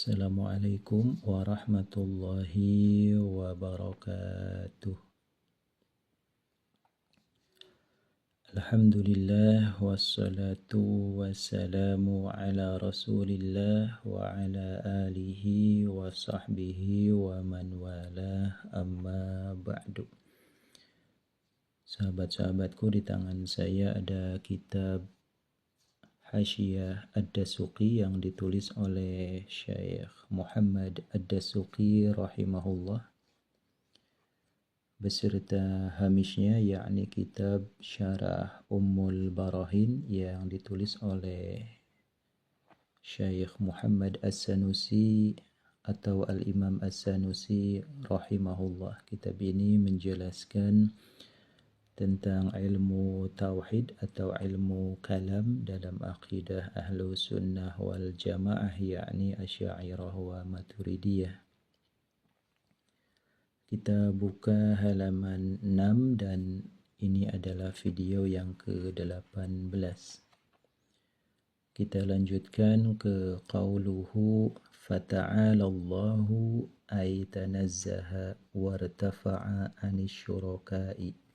Assalamualaikum warahmatullahi wabarakatuh. Alhamdulillah wassalatu wassalamu ala rasulillah wa ala alihi wa sahbihi wa man walah, amma ba'du. Sahabat-sahabatku, di tangan saya ada kitab Hasyiyah Ad-Dasuqi yang ditulis oleh Syekh Muhammad Ad-Dasuqi rahimahullah beserta hamishnya, yakni kitab Syarah Ummul Barahin yang ditulis oleh Syekh Muhammad As-Sanusi atau Al-Imam As-Sanusi rahimahullah. Kitab ini menjelaskan tentang ilmu tauhid atau ilmu kalam dalam akidah ahlu sunnah wal jamaah, yakni Asy'ariyah wa Maturidiyah. Kita buka halaman 6 dan ini adalah video yang ke-18. Kita lanjutkan ke qauluhu fata'ala Allahu ay tanazzaha wartafa'a anisyuraka'i,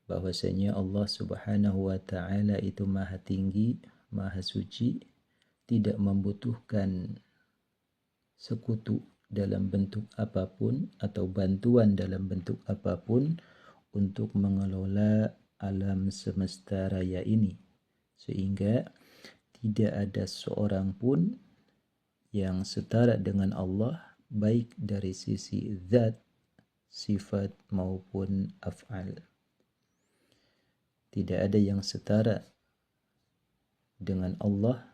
bahwasanya Allah Subhanahu wa ta'ala itu maha tinggi, maha suci, tidak membutuhkan sekutu dalam bentuk apapun atau bantuan dalam bentuk apapun untuk mengelola alam semesta raya ini, sehingga tidak ada seorang pun yang setara dengan Allah baik dari sisi zat, sifat maupun af'al. Tidak ada yang setara dengan Allah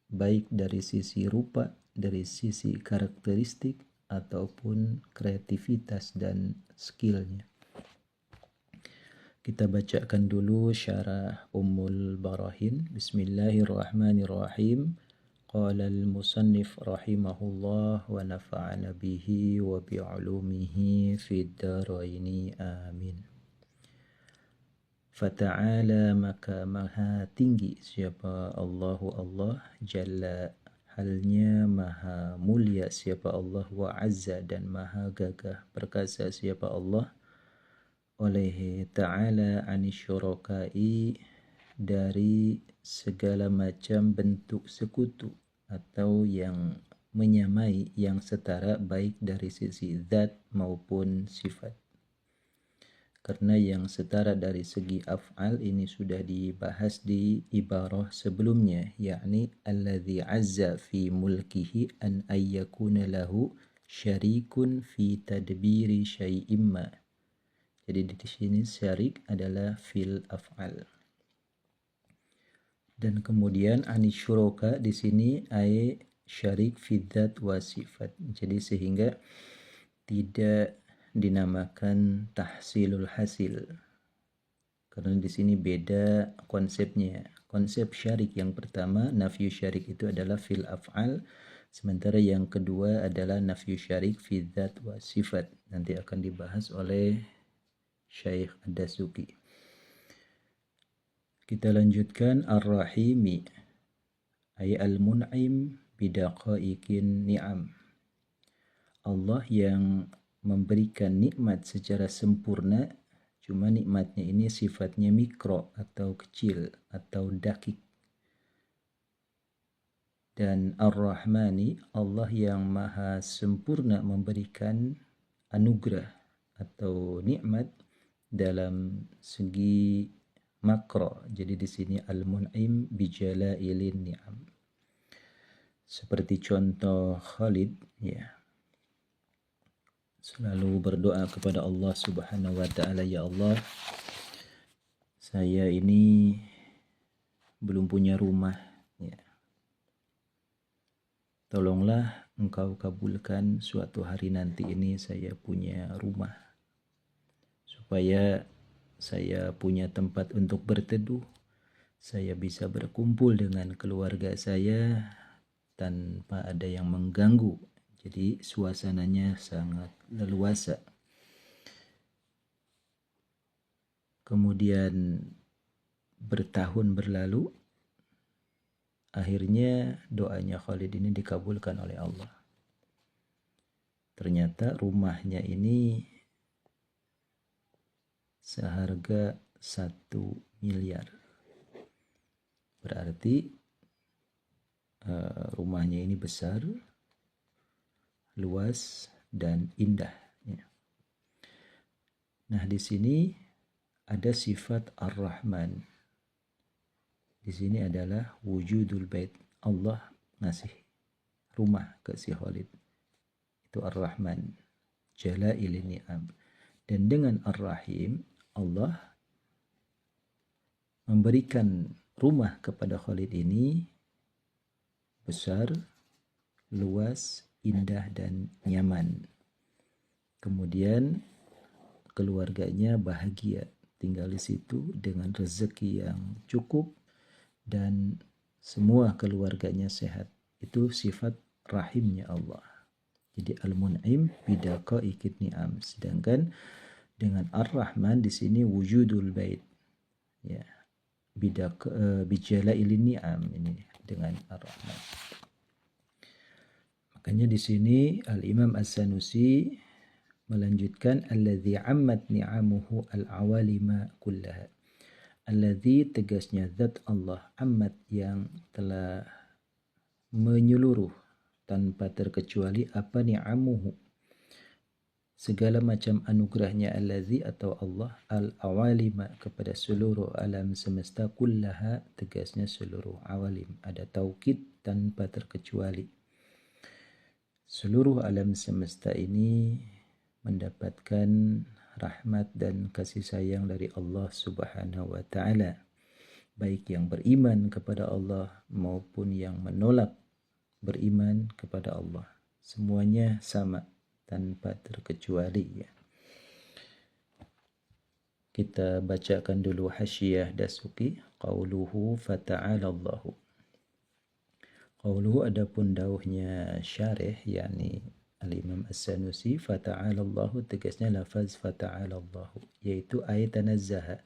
baik dari sisi rupa, dari sisi karakteristik ataupun kreativitas dan skillnya. Kita bacakan dulu syarah Ummul Barahin. Bismillahirrahmanirrahim. Qala al-musannif rahimahullah wa nafa'ana bihi wa bi'ulumihi fid dharaini amin. Fata'ala, maka maha tinggi siapa Allahu Allah, jalla halnya maha mulia siapa Allah, wa azza dan maha gagah perkasa siapa Allah, oleh ta'ala anisyurakai, dari segala macam bentuk sekutu atau yang menyamai, yang setara baik dari sisi zat maupun sifat. Karena yang setara dari segi af'al ini sudah dibahas di ibarah sebelumnya, yakni alladzi azza fi mulkihi an ayyakuna lahu syarikun fi tadbiri syai'im ma. Jadi di sini syarik adalah fil af'al. Dan kemudian anisyuraka di sini ay syarik fi dzat wa sifat. Jadi sehingga tidak dinamakan tahsilul hasil, karena di sini beda konsepnya. Konsep syarik yang pertama, nafyu syarik itu adalah fil af'al, sementara yang kedua adalah nafyu syarik fi dzat wa sifat. Nanti akan dibahas oleh Syekh Ad-Dasuqi. Kita lanjutkan ar-rahimi ay al-mun'im bidaqaiqin ni'am. Allah yang memberikan nikmat secara sempurna, cuma nikmatnya ini sifatnya mikro atau kecil atau dakik. Dan Ar-Rahmani, Allah yang maha sempurna memberikan anugerah atau nikmat dalam segi makro. Jadi di sini al-mun'im bijalailin ni'am. Seperti contoh Khalid, ya, selalu berdoa kepada Allah Subhanahu wa ta'ala, ya Allah, saya ini belum punya rumah, ya. Tolonglah engkau kabulkan suatu hari nanti ini saya punya rumah, supaya saya punya tempat untuk berteduh, saya bisa berkumpul dengan keluarga saya tanpa ada yang mengganggu. Jadi suasananya sangat leluasa. Kemudian bertahun berlalu, akhirnya doanya Khalid ini dikabulkan oleh Allah. Ternyata rumahnya ini seharga 1 miliar. Berarti rumahnya ini besar, luas, dan indah. Nah, di sini ada sifat Ar-Rahman. Di sini adalah wujudul bait. Allah ngasih rumah ke si Khalid. Itu Ar-Rahman. Jalailin ni'am. Dan dengan Ar-Rahim, Allah memberikan rumah kepada Khalid ini besar, luas, indah, dan nyaman. Kemudian keluarganya bahagia tinggal di situ dengan rezeki yang cukup dan semua keluarganya sehat. Itu sifat rahimnya Allah. Jadi Al-Mun'im bidaqaiqid ni'am. Sedangkan dengan Ar-Rahman di sini wujudul bait. Ya. Bijalailin ni'am ini dengan Ar-Rahman. Makanya di sini Al-Imam As-Sanusi melanjutkan alladzi ammat ni'amuhu al-awalima kullaha. Alladzi tegasnya zat Allah, ammat yang telah menyeluruh tanpa terkecuali apa ni'amuhu, segala macam anugerahnya, alladzi atau Allah, al-awalima kepada seluruh alam semesta, kullaha tegasnya seluruh awalim, ada taukid tanpa terkecuali. Seluruh alam semesta ini mendapatkan rahmat dan kasih sayang dari Allah Subhanahu wa ta'ala, baik yang beriman kepada Allah maupun yang menolak beriman kepada Allah. Semuanya sama tanpa terkecuali, ya. Kita bacakan dulu Hasyiyah Dasuki. Qauluhu fata'ala Allahu. Qauluhu adapun dauhnya syarih, yakni Al-Imam As-Sanusi, fata'ala Allahu tegasnya lafaz fata'ala Allahu, yaitu ayat tanazzaha,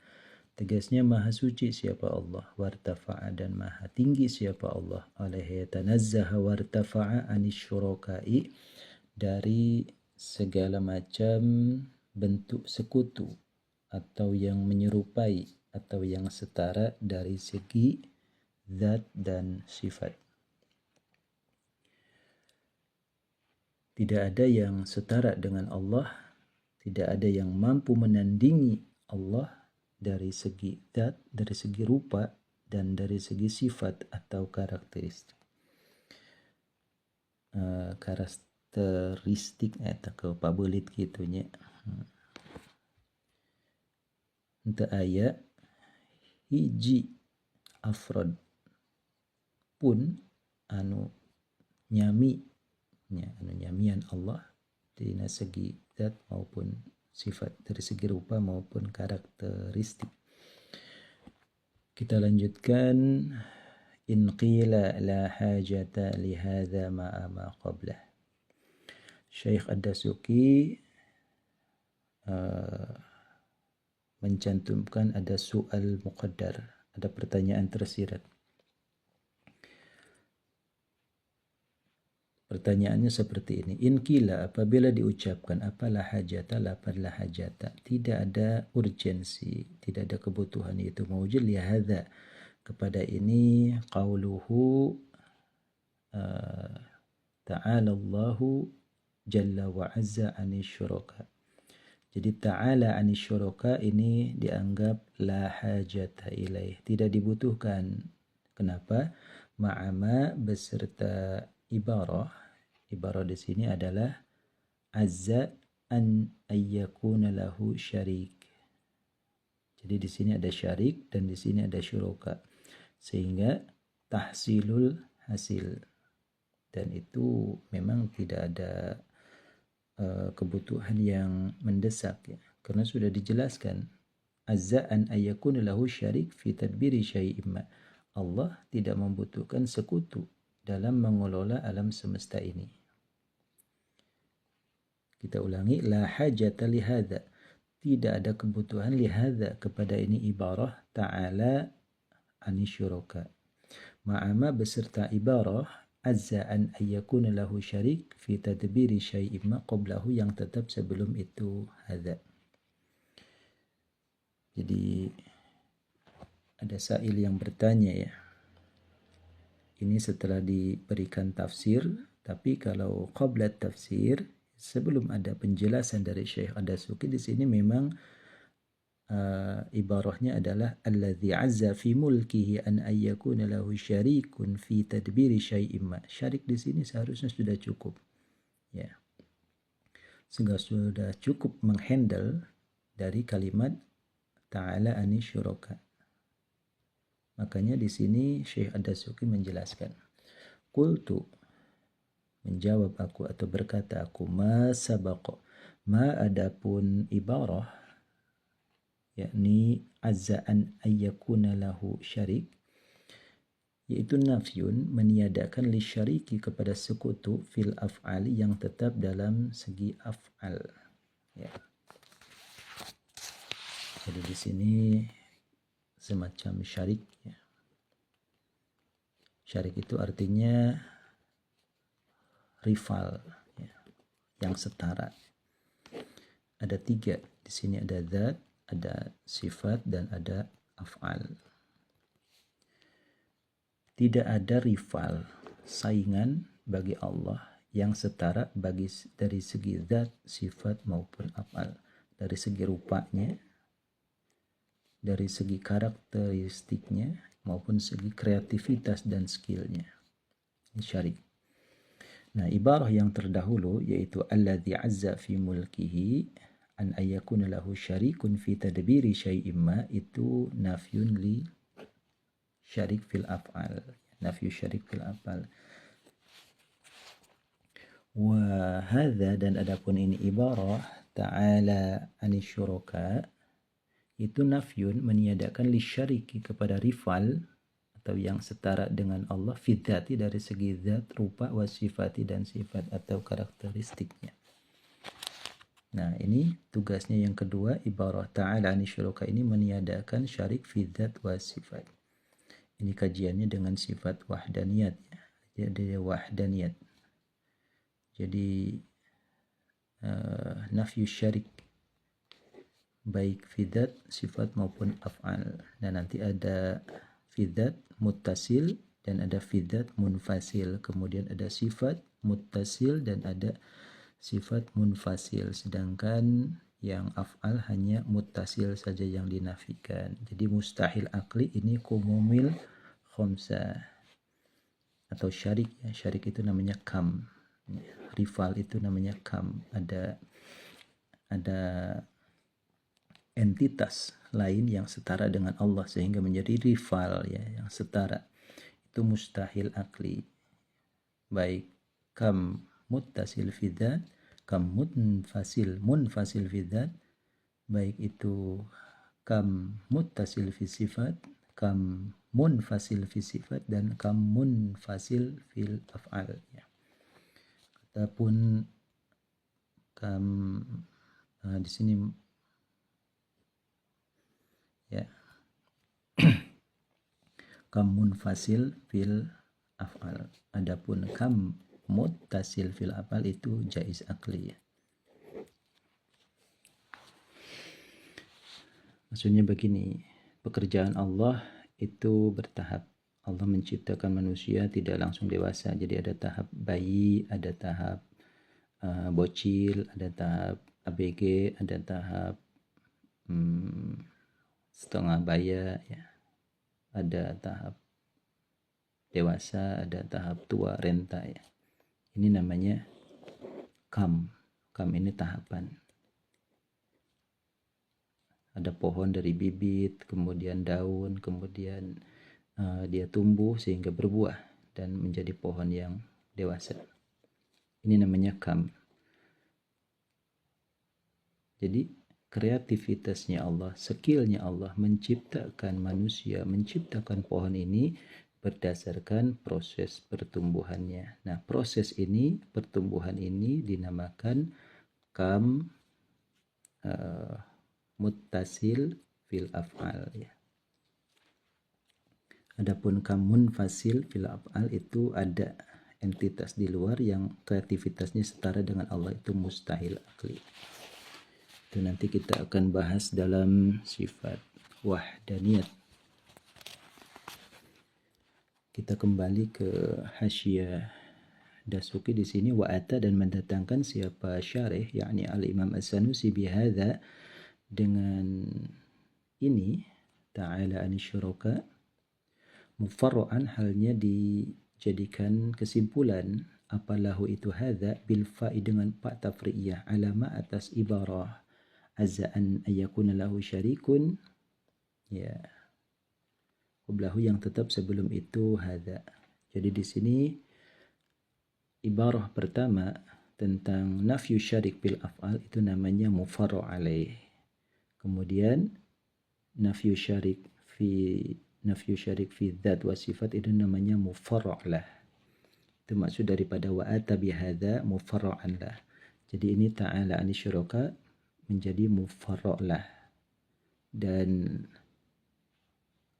tegasnya maha suci siapa Allah, wartafa'a dan maha tinggi siapa Allah, alaihi tanazzaha wartafa'a anisyurakai, dari segala macam bentuk sekutu atau yang menyerupai atau yang setara dari segi zat dan sifat. Tidak ada yang setara dengan Allah, tidak ada yang mampu menandingi Allah dari segi zat, dari segi rupa, dan dari segi sifat atau karakteristik. Karakteristik atau kepabelit gitunya. Untuk ayat hiji afrod pun anu nyami, anu nyamian Allah dari segi zat maupun sifat, dari segi rupa maupun karakteristik. Kita lanjutkan. In qila la hajata li hadha ma'a ma qablah. Syekh Ad-Dasuki mencantumkan ada soal muqaddar, ada pertanyaan tersirat. Pertanyaannya seperti ini. In qila, apabila diucapkan apalah hajata, lapad hajata, tidak ada urgensi, tidak ada kebutuhan, itu mawjud li hadza, kepada ini, qauluhu ta'ala Allahu jalla wa azza anisyuraka. Jadi ta'ala anisyuraka ini dianggap la hajata ilaih, tidak dibutuhkan. Kenapa? Ma'ama beserta ibarah di sini adalah azza an ayyakuna lahu syarik. Jadi di sini ada syarik dan di sini ada syuraka, sehingga tahsilul hasil, dan itu memang tidak ada kebutuhan yang mendesak, ya, karena sudah dijelaskan azza an ayyakuna lahu syarik fi tadbiri syai'imma. Allah tidak membutuhkan sekutu dalam mengelola alam semesta ini. Kita ulangi, la hajata li hadza, tidak ada kebutuhan li hadza kepada ini ibarah ta'ala anisyuraka. ma'ama beserta ibarah azza an ayyakuna lahu syarik fi tadbiri syai'in ma qablahu yang tetap sebelum itu hadza. Jadi ada sail yang bertanya ya. Ini setelah diberikan tafsir, tapi kalau qabla tafsir, sebelum ada penjelasan dari Syekh Ad-Dasuki, di sini memang ibarahnya adalah alladzi azza fi mulkihi an ayyakuna lahu syarikun fi tadbiri syai'in ma. Syarik di sini seharusnya sudah cukup. Ya. Sudah cukup menghandle dari kalimat ta'ala ani syuraka. Makanya di sini Syekh Ad-Dasuki menjelaskan, qultu, menjawab aku atau berkata aku, ma sabaqa, ma adapun ibarah yakni azza an ayyakuna lahu syarik, yaitu nafyun, meniadakan li syariki kepada sekutu fil af'ali yang tetap dalam segi af'al. Ya. Jadi di sini semacam syarik ya. Syarik itu artinya rival ya, yang setara. Ada 3 di sini, ada zat, ada sifat, dan ada af'al. Tidak ada rival, saingan bagi Allah yang setara dari segi zat, sifat maupun af'al. Dari segi rupanya, dari segi karakteristiknya, maupun segi kreativitas dan skillnya. Ini syarik. Nah, ibarah yang terdahulu yaitu alladzi azza fi mulkihi an ayyakuna lahu syarikun fi tadbiri syai'in ma, itu nafyun li syarik fil af'al. Nafyu syarik fil af'al. Wa hadza, dan adapun ini ibarah ta'ala anisyuraka, itu nafyun, meniadakan li syariki kepada rival atau yang setara dengan Allah fi dzati, dari segi zat, rupa, wa sifati, dan sifat atau karakteristiknya. Nah, ini tugasnya yang kedua, ibarah ta'ala anisyuraka ini meniadakan syarik fi dzat wa sifat. Ini kajiannya dengan sifat wahdaniyat ya. Jadi wahdaniyat. Jadi nafyu syarik baik fidat, sifat maupun af'al. Dan nanti ada fidat muttasil dan ada fidat munfasil. Kemudian ada sifat muttasil dan ada sifat munfasil. Sedangkan yang af'al hanya muttasil saja yang dinafikan. Jadi mustahil akli ini kumumil khomsa atau syarik ya. Syarik itu namanya kam. Rival itu namanya kam. Ada entitas lain yang setara dengan Allah sehingga menjadi rival ya, yang setara. Itu mustahil akli. Baik kam muttasil fi dzat, kam munfasil fi dzat, baik itu kam muttasil fi sifat, kam munfasil fi sifat, dan kam munfasil fil af'al ya. Adapun kam di sini ya kam munfasil fil af'al. Adapun kam muttasil fil af'al itu jaiz akli ya. Maksudnya begini, pekerjaan Allah itu bertahap. Allah menciptakan manusia tidak langsung dewasa. Jadi ada tahap bayi, ada tahap bocil, ada tahap ABG, ada tahap setengah baya ya. Ada tahap dewasa, ada tahap tua renta ya. Ini namanya kam. Kam ini tahapan. Ada pohon dari bibit, kemudian daun, kemudian dia tumbuh sehingga berbuah dan menjadi pohon yang dewasa. Ini namanya kam. Jadi kreativitasnya Allah, skillnya Allah menciptakan manusia, menciptakan pohon ini berdasarkan proses pertumbuhannya. Nah, proses ini, pertumbuhan ini dinamakan kam muttasil fil af'al ya. Adapun kamun fasil fil af'al itu ada entitas di luar yang kreativitasnya setara dengan Allah, itu mustahil akli. Itu nanti kita akan bahas dalam sifat wahdaniyat. Kita kembali ke Hasyiyah Dasuki di sini, wa'ata, dan mendatangkan siapa syarih yakni al-Imam As-Sanusi bihadza, dengan ini, ta'ala anisyuraka, mufarra'an, halnya dijadikan kesimpulan, apalahu itu hadza, bil fa'i, dengan fa tafri'iyah, alama, atas ibarah azza an ayyakuna lahu syarikun, ya, qablahu, yang tetap sebelum itu hadza. Jadi di sini ibarah pertama tentang nafyu syarik bil af'al itu namanya mufarra' alaih. Kemudian nafyu syarik fi dzat wa sifat itu namanya mufarra' lah. Itu maksud daripada wa'ata bihadza mufarra'an lah. Jadi ini ta'ala anisyuraka menjadi mufarra' lah, dan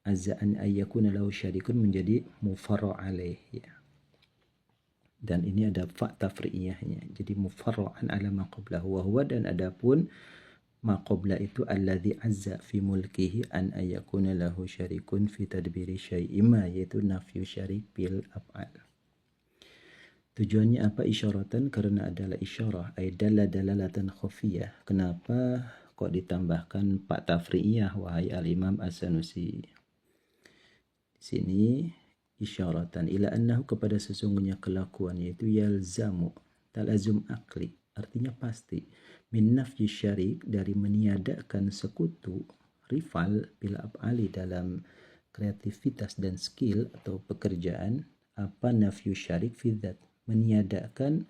azza an ayyakuna lahu syarikun menjadi mufarra' alaih, ya. Dan ini ada fa tafri'iyahnya, jadi mufarra'an ala ma qablahu wa huwa, dan adapun ma qabla itu alladzi azza fi mulkihi an ayyakuna lahu syarikun fi tadbiri syai'in ma, yaitu nafyu syarik bil af'al. Tujuannya apa? Isyaratan, karena adalah isyarah, ay dalalatan khafiyah. Kenapa kok ditambahkan fa tafri'iyah wahai al-Imam As-Sanusi? Di sini isyaratan ila annahu, kepada sesungguhnya kelakuan, yaitu yalzamu, talazum akli, artinya pasti, min nafyi syarik, dari meniadakan sekutu, rival, bila af'ali, dalam kreativitas dan skill atau pekerjaan, apa nafyu syarik fi dzat, meniadakan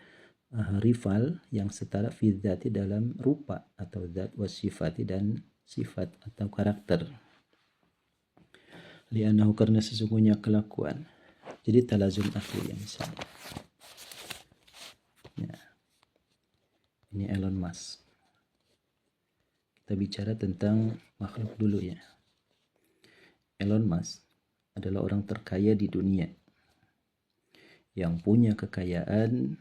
rival yang setara fi dzati, dalam rupa atau zat, wasifati, dan sifat atau karakter. Li'annahu, karena sesungguhnya kelakuan. Jadi talazum akli yang misalnya. Ya. Ini Elon Musk. Kita bicara tentang makhluk dulu ya. Elon Musk adalah orang terkaya di dunia yang punya kekayaan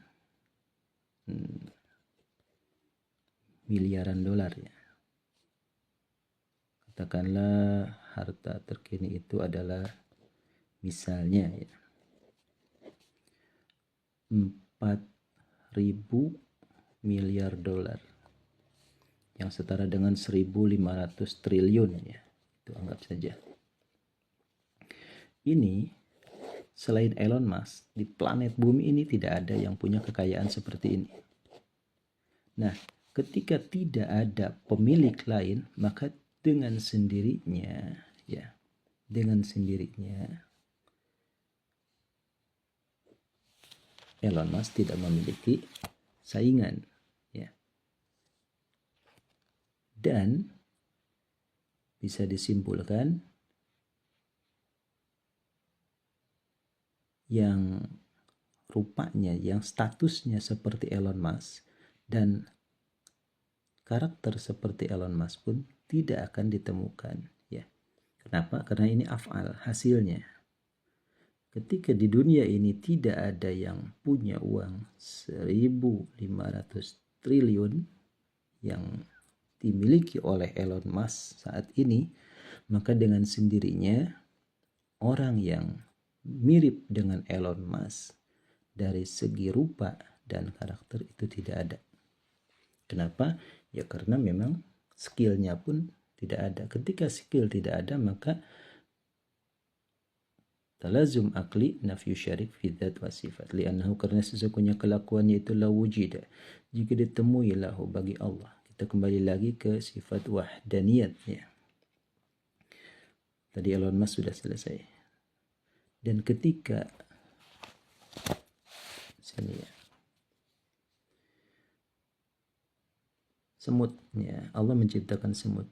miliaran dolar ya. Katakanlah harta terkini itu adalah misalnya ya 4.000 miliar dolar, yang setara dengan 1.500 triliun ya. Itu anggap saja. Ini selain Elon Musk, di planet bumi ini tidak ada yang punya kekayaan seperti ini. Nah, ketika tidak ada pemilik lain, maka dengan sendirinya ya, dengan sendirinya Elon Musk tidak memiliki saingan ya. Dan bisa disimpulkan yang rupanya, yang statusnya seperti Elon Musk dan karakter seperti Elon Musk pun tidak akan ditemukan ya. Kenapa? Karena ini af'al, hasilnya. Ketika di dunia ini tidak ada yang punya uang 1.500 triliun yang dimiliki oleh Elon Musk saat ini, maka dengan sendirinya orang yang mirip dengan Elon Musk dari segi rupa dan karakter itu tidak ada. Kenapa? Ya karena memang skillnya pun tidak ada. Ketika skill tidak ada, maka talazum akli nafyu syarik fi dzat wa sifat, li'annahu, karena sesungguhnya kelakuannya itu la wujida, jika ditemui lahu, bagi Allah. Kita kembali lagi ke sifat wahdaniyat ya. Tadi Elon Musk sudah selesai. Dan ketika sini ya, semutnya, Allah menciptakan semut.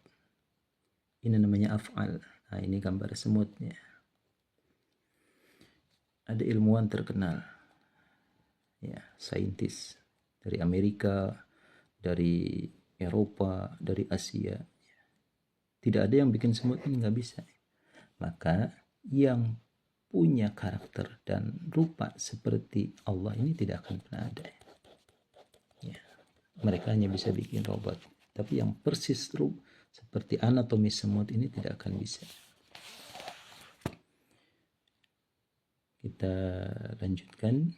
Ini namanya af'al. Nah, ini gambar semutnya. Ada ilmuwan terkenal, ya, saintis dari Amerika, dari Eropa, dari Asia. Tidak ada yang bikin semut ini, nggak bisa. Maka yang punya karakter dan rupa seperti Allah ini tidak akan pernah ada. Ya. Mereka hanya bisa bikin robot, tapi yang persis seperti anatomi semut ini tidak akan bisa. Kita lanjutkan.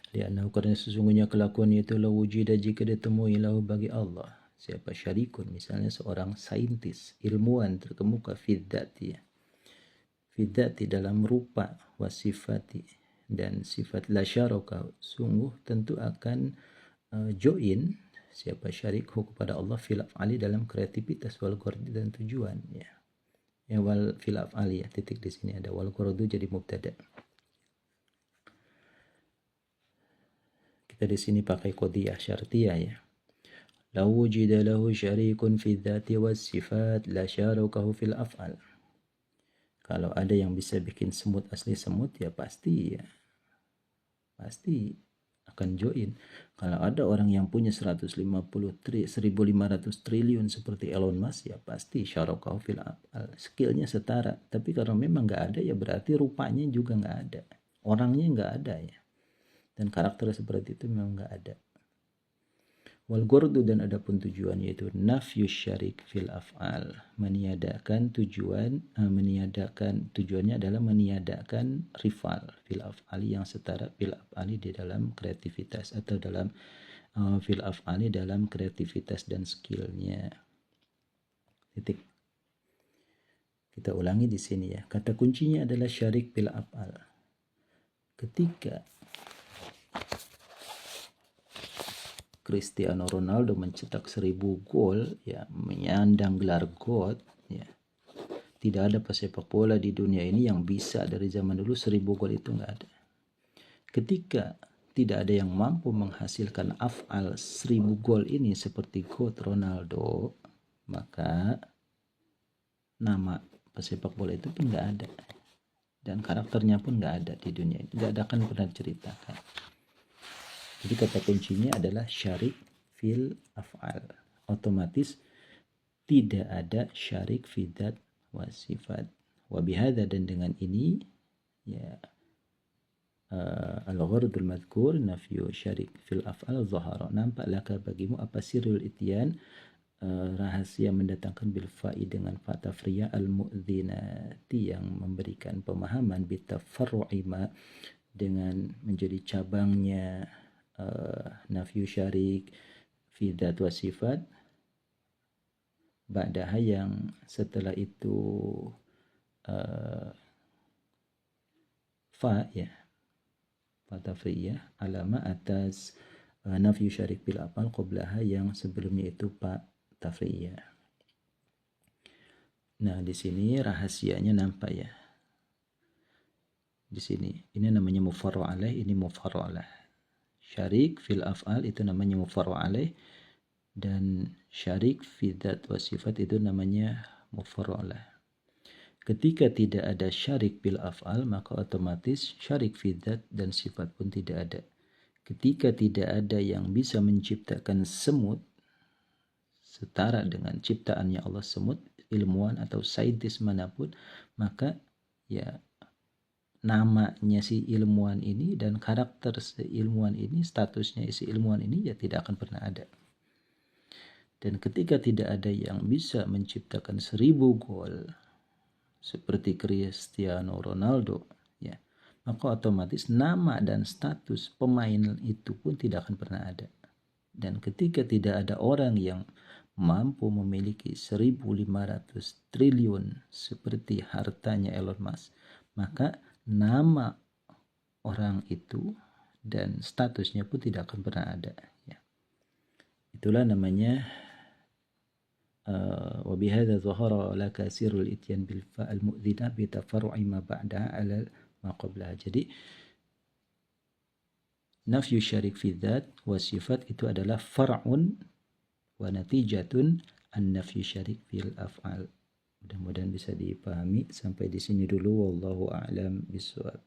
Liannahu, karena sesungguhnya kelakuan itu la wujida jika ditemui lahu bagi Allah siapa syarikun, misalnya seorang saintis, ilmuwan terkemuka fidzati dalam rupa, wasifati dan sifat, la syaraka, sungguh tentu akan join siapa syarikhu kepada Allah fil af'ali dalam kreativitas wal ghordi dan tujuan, ya. Ya wal fil af'ali, ya, titik di sini ada wal ghordu jadi mubtada. Kita di sini pakai qadiyah syartiyah, ya. Law wujida lahu syarikun fi dzati was sifat la syarakahu fil af'al. Kalau ada yang bisa bikin semut asli semut, ya pasti akan join. Kalau ada orang yang punya 1.500 triliun seperti Elon Musk, ya pasti syarakahu fil af'al. Skillnya setara. Tapi kalau memang nggak ada, ya berarti rupanya juga nggak ada, orangnya nggak ada, ya. Dan karakter seperti itu memang nggak ada. Wal ghordu, dan adapun tujuan, yaitu nafyu syarik fil af'al, meniadakan tujuannya adalah meniadakan rival fil af'ali yang setara fil af'ali di dalam kreativitas, atau dalam fil af'ali dalam kreativitas dan skillnya. Titik. Kita ulangi di sini, ya. Kata kuncinya adalah syarik fil af'al. Ketika Cristiano Ronaldo mencetak 1000 gol, ya, menyandang gelar GOAT, ya. Tidak ada pesepak bola di dunia ini yang bisa dari zaman dulu 1000 gol itu, nggak ada. Ketika tidak ada yang mampu menghasilkan af'al 1000 gol ini seperti GOAT Ronaldo, maka nama pesepak bola itu pun nggak ada, dan karakternya pun nggak ada di dunia ini, nggak akan pernah ceritakan. Jadi kata kuncinya adalah syarik fil af'al. Otomatis tidak ada syarik fi dzat wa sifat. Wa bihadza, dan dengan ini, ya, al-ghardul madhkur nafyu syarik fil af'al zahara. Nampaklah bagimu apa sirrul ityan, rahasia mendatangkan bil fa'i dengan fa tafriya al-mu'dzinati yang memberikan pemahaman, bitafarru'i ma dengan menjadi cabangnya nafyu syarik fi dzat wa sifat, ba'daha yang setelah itu fa, ya, fa tafriyah alama atas nafyu syarik bil af'al qablaha yang sebelumnya itu fa tafriyah. Nah, di sini rahasianya nampak, ya. Di sini ini namanya mufarra' alaih, ini mufarra' alaih. Syarik fil af'al itu namanya mufarra' alaih, dan syarik fi dzat wa sifat itu namanya mufarra' alaih. Ketika tidak ada syarik bil af'al, maka otomatis syarik fi dzat dan sifat pun tidak ada. Ketika tidak ada yang bisa menciptakan semut setara dengan ciptaannya Allah, semut, ilmuwan atau saintis manapun, maka, ya, namanya si ilmuwan ini dan karakter si ilmuwan ini, statusnya si ilmuwan ini, ya tidak akan pernah ada. Dan ketika tidak ada yang bisa menciptakan 1000 gol seperti Cristiano Ronaldo, ya, maka otomatis nama dan status pemain itu pun tidak akan pernah ada. Dan ketika tidak ada orang yang mampu memiliki 1.500 triliun seperti hartanya Elon Musk, maka nama orang itu dan statusnya pun tidak akan pernah ada, ya. Itulah namanya wa bihadza zahara laka sirrul ityan bil fa'al mu'dzinah bi tafarru'i ma ba'daha 'ala ma qablaha. Jadi nafyu syarik fi dzat wa sifat itu adalah far'un wa natijatun an nafyu syarik fil af'al. Mudah-mudahan bisa dipahami. Sampai di sini dulu, wallahu a'lam bishawab.